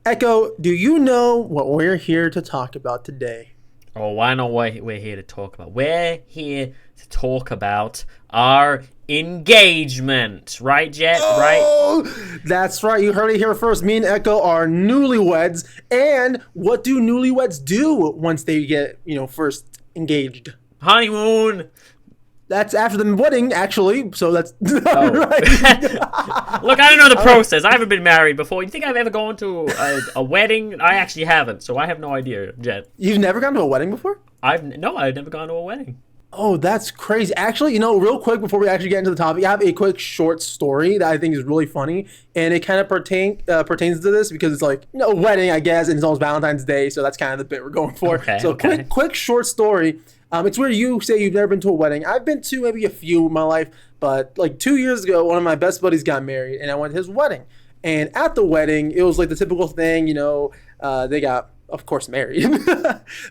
Echo, do you know what we're here to talk about today? Oh, I know what we're here to talk about. We're here to talk about our engagement. Right, Jet? Right? Oh, that's right. You heard it here first. Me and Echo are newlyweds. And what do newlyweds do once they get, first engaged? Honeymoon! That's after the wedding, actually. So that's Oh. right. Look, I don't know the process. I haven't been married before. You think I've ever gone to a wedding? I actually haven't, so I have no idea, Jet. You've never gone to a wedding before? I've never gone to a wedding. Oh, that's crazy. Actually, real quick before we actually get into the topic, I have a quick short story that I think is really funny, and it kind of pertains to this because it's like a wedding, I guess, and it's almost Valentine's Day, so that's kind of the bit we're going for. Okay, so okay. quick short story. It's where you say you've never been to a wedding. I've been to maybe a few in my life, but like 2 years ago, one of my best buddies got married, and I went to his wedding. And at the wedding, it was like the typical thing, they got, of course, married.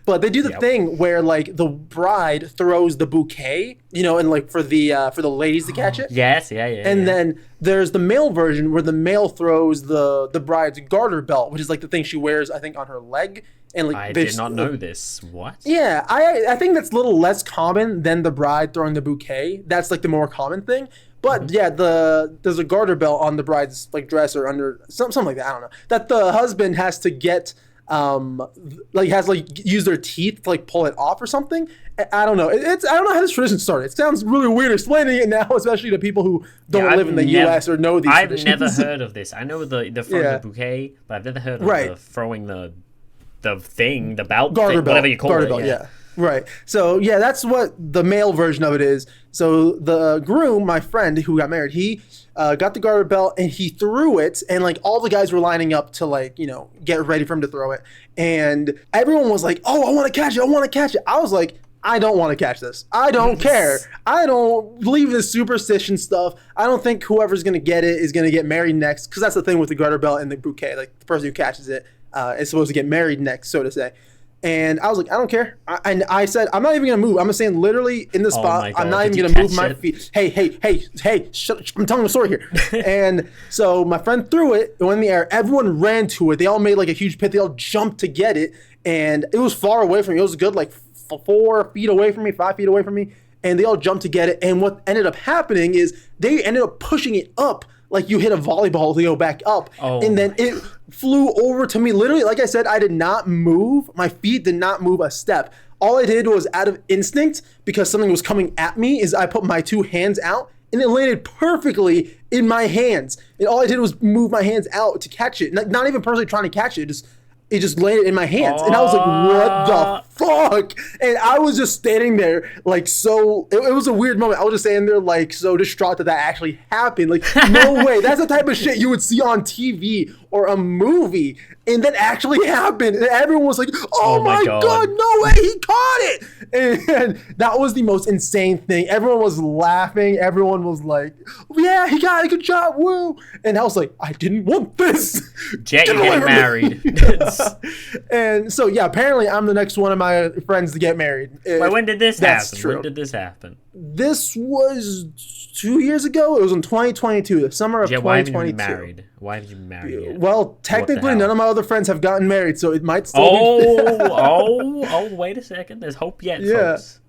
But they do the thing where like the bride throws the bouquet, and like for the ladies to catch it. Yes, yeah. And then there's the male version where the male throws the bride's garter belt, which is like the thing she wears, I think, on her leg. And like I did not know this. What? Yeah, I think that's a little less common than the bride throwing the bouquet. That's like the more common thing. But yeah, there's a garter belt on the bride's like dress or under something like that. I don't know. That the husband has to get use their teeth to like pull it off or something. I don't know. I don't know how this tradition started. It sounds really weird explaining it now, especially to people who don't live in the U.S. or know these traditions. I've never heard of this. I know the throwing the bouquet, but I've never heard of the throwing the thing, the belt, garter belt, whatever you call it. Yeah. Right. So yeah, that's what the male version of it is. So the groom, my friend who got married, he got the garter belt and he threw it, and like all the guys were lining up to like get ready for him to throw it, and everyone was like, "Oh, I want to catch it! I want to catch it!" I was like, I don't want to catch this. I don't care. I don't believe in this superstition stuff. I don't think whoever's going to get it is going to get married next, because that's the thing with the garter belt and the bouquet. Like the person who catches it is supposed to get married next, so to say. And I was like, I don't care. I said, I'm not even going to move. I'm just saying literally in the spot. I'm not even going to move my feet. Hey, shut, I'm telling the story here. And so my friend threw it. It went in the air. Everyone ran to it. They all made like a huge pit. They all jumped to get it. And it was far away from me. It was a good like 4 feet away from me, 5 feet away from me. And they all jumped to get it. And what ended up happening is they ended up pushing it up like you hit a volleyball to go back up. And then it flew over to me. Literally, like I said, I did not move. My feet did not move a step. All I did was out of instinct, because something was coming at me, is I put my 2 hands out and it landed perfectly in my hands. And all I did was move my hands out to catch it. Not even personally trying to catch it. It just landed in my hands. And I was like, what the fuck? And I was just standing there like so, it was a weird moment. I was just standing there like so distraught that actually happened. Like, no way. That's the type of shit you would see on TV or a movie. And that actually happened. And everyone was like, oh my God, no way, he caught it. And that was the most insane thing. Everyone was laughing. Everyone was like, yeah, he got it, good job, woo. And I was like, I didn't want this. Jet, you're getting married. And so, yeah, apparently I'm the next one of my friends to get married. Wait, when did this happen? True. When did this happen? This was 2 years ago. It was in 2022, the summer of 2022. Why haven't you been married? Why haven't you been married yet? Well, technically, none of my other friends have gotten married, so it might still be... Oh, wait a second. There's hope yet, folks.